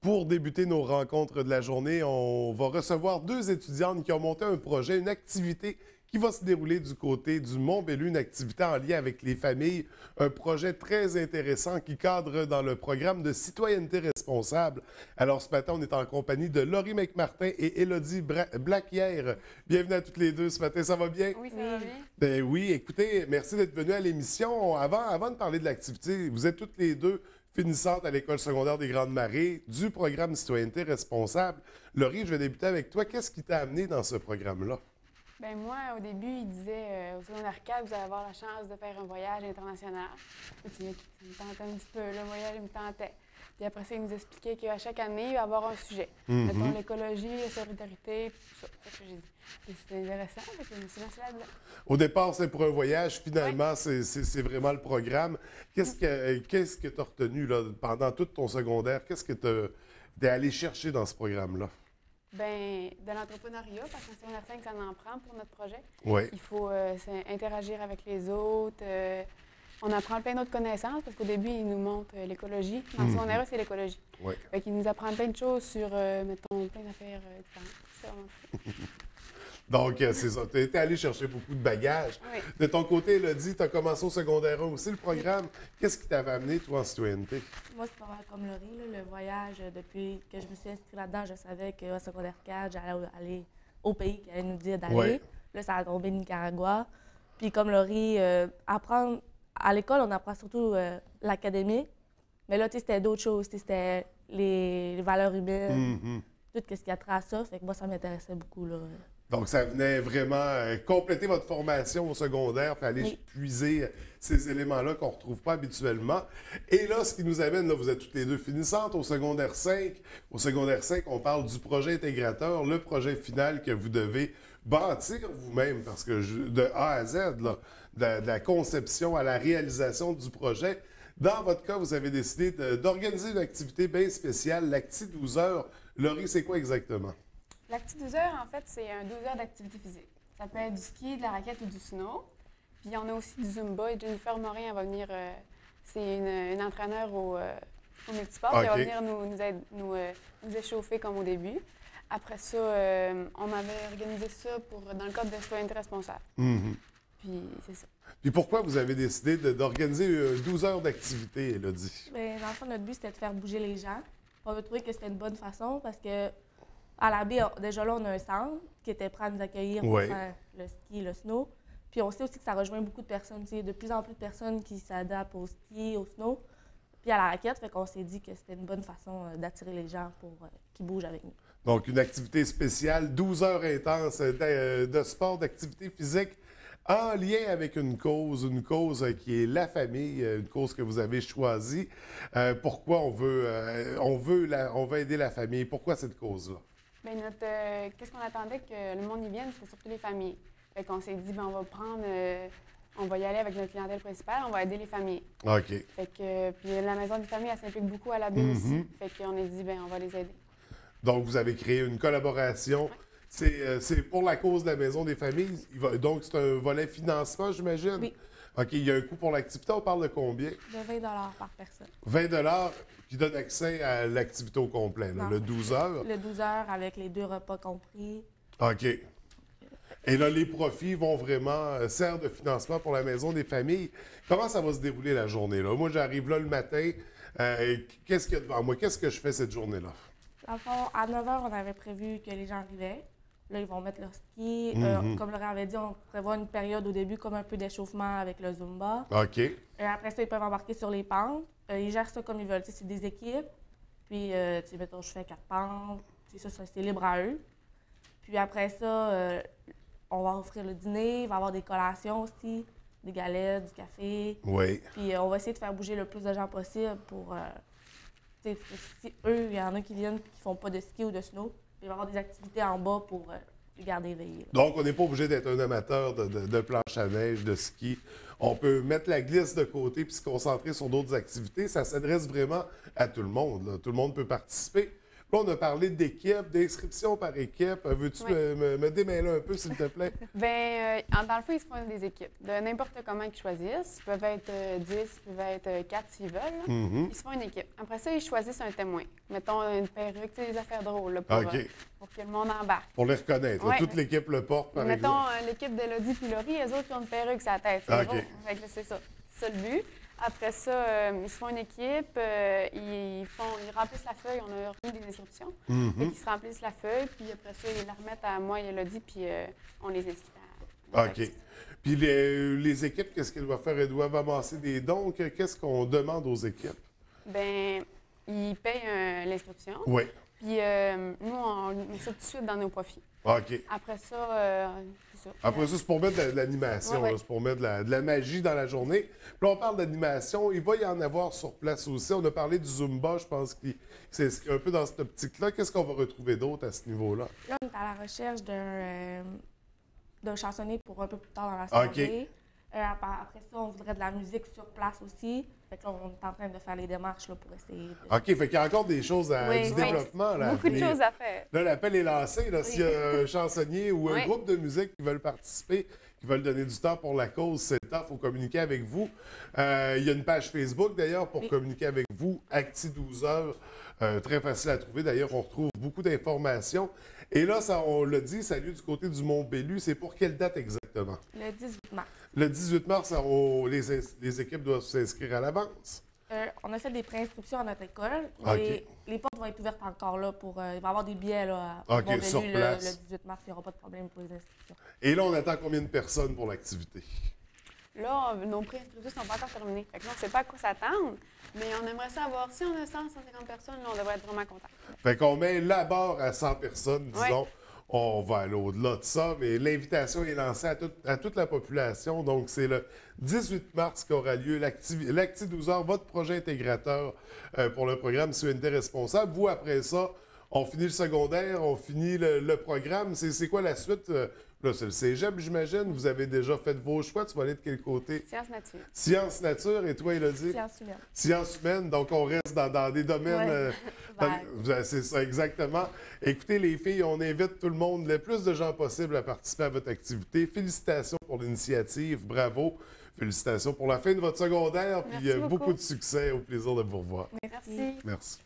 Pour débuter nos rencontres de la journée, on va recevoir deux étudiantes qui ont monté un projet, une activité qui va se dérouler du côté du Mont-Bellu, une activité en lien avec les familles, un projet très intéressant qui cadre dans le programme de citoyenneté responsable. Alors ce matin, on est en compagnie de Laurie McMartin et Élodie Blaquière. Bienvenue à toutes les deux ce matin, ça va bien? Oui, ça va bien. Ben oui, écoutez, merci d'être venus à l'émission. Avant de parler de l'activité, vous êtes toutes les deux finissante à l'École secondaire des Grandes Marées du programme Citoyenneté responsable. Laurie, je vais débuter avec toi. Qu'est-ce qui t'a amené dans ce programme-là? Bien, moi, au début, il disait au secondaire 4, vous allez avoir la chance de faire un voyage international. Puis, ça me tentait un petit peu, le voyage, il me tentait. Puis après ça, il nous expliquait qu'à chaque année, il va y avoir un sujet. Mettons l'écologie, la solidarité, tout ça. C'est ce que j'ai dit. Puis c'était intéressant, fait que je me suis lancée là-dedans. Au départ, c'est pour un voyage. Finalement, c'est vraiment le programme. Qu'est-ce que tu as retenu là, pendant tout ton secondaire? Qu'est-ce que tu es allé chercher dans ce programme-là? Bien, de l'entrepreneuriat, parce qu'en secondaire 5, ça en prend pour notre projet. Oui. Il faut interagir avec les autres. On apprend plein d'autres connaissances, parce qu'au début, il nous montre l'écologie. En secondaire 1, c'est l'écologie. Oui. Fait qu'il nous apprend plein de choses sur, mettons, plein d'affaires différentes. C'est vraiment fou. Donc, c'est ça. Tu été allé chercher beaucoup de bagages. Oui. De ton côté, Élodie, tu as commencé au secondaire 1 aussi, le programme. Qu'est-ce qui t'avait amené, toi, en citoyenneté? Moi, c'est pas mal comme Laurie, là, le voyage. Depuis que je me suis inscrite là-dedans, je savais qu'au secondaire 4, j'allais aller au pays qui allait nous dire d'aller. Ouais. Là, ça a tombé Nicaragua. Puis comme Laurie, apprendre à l'école, on apprend surtout l'académique. Mais là, tu sais, c'était d'autres choses. C'était les valeurs humaines, tout ce qui a trait à ça. Fait que moi, ça m'intéressait beaucoup, là. Donc, ça venait vraiment compléter votre formation au secondaire puis aller puiser ces éléments-là qu'on ne retrouve pas habituellement. Et là, ce qui nous amène, là, vous êtes toutes les deux finissantes au secondaire 5. Au secondaire 5, on parle du projet intégrateur, le projet final que vous devez bâtir vous-même parce que de A à Z, là, de la conception à la réalisation du projet. Dans votre cas, vous avez décidé d'organiser une activité bien spéciale, l'Acti 12 heures. Laurie, c'est quoi exactement? L'Acti 12 heures, en fait, c'est un 12 heures d'activité physique. Ça peut être du ski, de la raquette ou du snow. Puis on a aussi du Zumba. Et Jennifer Morin, elle va venir, c'est une entraîneur au multisport. Ah, Elle va OK. venir nous échauffer comme au début. Après ça, on avait organisé ça dans le cadre de citoyenneté responsable. Puis c'est ça. Puis pourquoi vous avez décidé d'organiser 12 heures d'activité, Élodie? Mais dans le fond, notre but, c'était de faire bouger les gens. On a trouvé que c'était une bonne façon parce que à la baie, déjà là, on a un centre qui était prêt à nous accueillir pour faire le ski et le snow. Puis on sait aussi que ça rejoint beaucoup de personnes. Il y a de plus en plus de personnes qui s'adaptent au ski, au snow, puis à la raquette. Fait qu'on s'est dit que c'était une bonne façon d'attirer les gens pour qu'ils bougent avec nous. Donc, une activité spéciale, 12 heures intenses de sport, d'activité physique en lien avec une cause qui est la famille, une cause que vous avez choisie. Pourquoi on veut aider la famille? Pourquoi cette cause-là? Bien, qu'est-ce qu'on attendait que le monde y vienne, c'était surtout les familles. Fait qu'on s'est dit, bien, on va y aller avec notre clientèle principale, on va aider les familles. OK. Fait que, puis la maison des familles, elle s'implique beaucoup à la baie aussi. Fait qu'on a dit, bien, on va les aider. Donc, vous avez créé une collaboration. C'est pour la cause de la Maison des familles. Donc, c'est un volet financement, j'imagine? Oui. OK, il y a un coût pour l'activité. On parle de combien? De 20 par personne. 20 qui donne accès à l'activité au complet, là, Non. le 12 heures. Le 12 heures avec les 2 repas compris. OK. Et là, les profits vont vraiment servir de financement pour la Maison des familles. Comment ça va se dérouler la journée, là? Moi, j'arrive là le matin. Qu'est-ce qu'il y a devant moi? Qu'est-ce que je fais cette journée-là? Dans le fond, à 9 h, on avait prévu que les gens arrivaient. Là, ils vont mettre leur ski. Comme Laurent avait dit, on prévoit une période au début comme un peu d'échauffement avec le Zumba. OK. Après ça, ils peuvent embarquer sur les pentes. Ils gèrent ça comme ils veulent. Tu sais, c'est des équipes. Puis, tu sais, mettons, je fais 4 pentes. Tu sais, ça, c'est libre à eux. Puis après ça, on va offrir le dîner. Il va y avoir des collations aussi, des galettes, du café. Oui. Puis on va essayer de faire bouger le plus de gens possible pour... tu sais, si eux, il y en a qui viennent et qui font pas de ski ou de snow, il va y avoir des activités en bas pour les garder éveillés. Donc, on n'est pas obligé d'être un amateur de planche à neige, de ski. On peut mettre la glisse de côté puis se concentrer sur d'autres activités. Ça s'adresse vraiment à tout le monde, là. Tout le monde peut participer. Là, on a parlé d'équipe, d'inscription par équipe. Veux-tu me démêler un peu, s'il te plaît? Bien, dans le fond, ils se font des équipes. De n'importe comment qu'ils choisissent. Ils peuvent être 10, ils peuvent être 4 s'ils veulent. Ils se font une équipe. Après ça, ils choisissent un témoin. Mettons une perruque, tu sais, des affaires drôles là, pour que le monde embarque. Pour les reconnaître. Là, toute l'équipe le porte, par exemple. Mettons l'équipe d'Élodie puis Laurie, eux autres, ils ont une perruque sur la tête. C'est ça. C'est ça le but. Après ça, ils se font une équipe, ils remplissent la feuille, on a remis des inscriptions. Ils se remplissent la feuille, puis après ça, ils la remettent à moi et Élodie, puis on les inscrit à OK. Puis les équipes, qu'est-ce qu'elles doivent faire? Elles doivent amasser des dons. Qu'est-ce qu'on demande aux équipes? Bien, ils payent l'inscription. Oui. Puis nous, on met ça tout de suite dans nos profits. OK. Après ça, c'est ça. Après ça, c'est pour mettre de l'animation, c'est pour mettre de la magie dans la journée. Puis là, on parle d'animation, il va y en avoir sur place aussi. On a parlé du Zumba, je pense que c'est un peu dans cette optique-là. Qu'est-ce qu'on va retrouver d'autre à ce niveau-là? Là, on est à la recherche d'un chansonnier pour un peu plus tard dans la soirée. Après ça, on voudrait de la musique sur place aussi. Fait que là, on est en train de faire les démarches là, pour essayer de... OK, fait qu'il y a encore des choses du développement. Là, beaucoup de choses à faire. Là, l'appel est lancé. S'il y a un chansonnier ou un groupe de musique qui veulent participer, qui veulent donner du temps pour la cause, c'est le temps, il faut communiquer avec vous. Il y a une page Facebook, d'ailleurs, pour communiquer avec vous, Acti 12 heures. Très facile à trouver. D'ailleurs, on retrouve beaucoup d'informations. Et là, on l'a dit, ça a lieu du côté du Mont-Bellu. C'est pour quelle date exactement? Le 18 mars. Le 18 mars, les équipes doivent s'inscrire à l'avance. On a fait des préinscriptions à notre école. Mais les portes vont être ouvertes encore là pour. Il va y avoir des billets là, à Mont-Bellu sur place. le 18 mars. Il n'y aura pas de problème pour les inscriptions. Et là, on attend combien de personnes pour l'activité? Là, nos préinscriptions ne sont pas encore terminées. Fait que là, on ne sait pas à quoi s'attendre, mais on aimerait savoir si on a 100, 150 personnes, là, on devrait être vraiment contents. Fait qu'on met la barre à 100 personnes, disons. On va aller au-delà de ça, mais l'invitation est lancée à toute la population. Donc, c'est le 18 mars qu'aura lieu l'Acti 12 heures, votre projet intégrateur pour le programme Citoyenneté responsable. Vous, après ça, on finit le secondaire, on finit le programme. C'est quoi la suite? Là, c'est le cégep, j'imagine. Vous avez déjà fait vos choix. Tu vas aller de quel côté? Sciences nature. Sciences nature. Et toi, Élodie? Sciences humaines. Sciences humaines. Donc, on reste dans des domaines... c'est ça, exactement. Écoutez, les filles, on invite tout le monde, le plus de gens possible, à participer à votre activité. Félicitations pour l'initiative. Bravo. Félicitations pour la fin de votre secondaire. Puis beaucoup de succès. Au plaisir de vous revoir. Merci. Merci.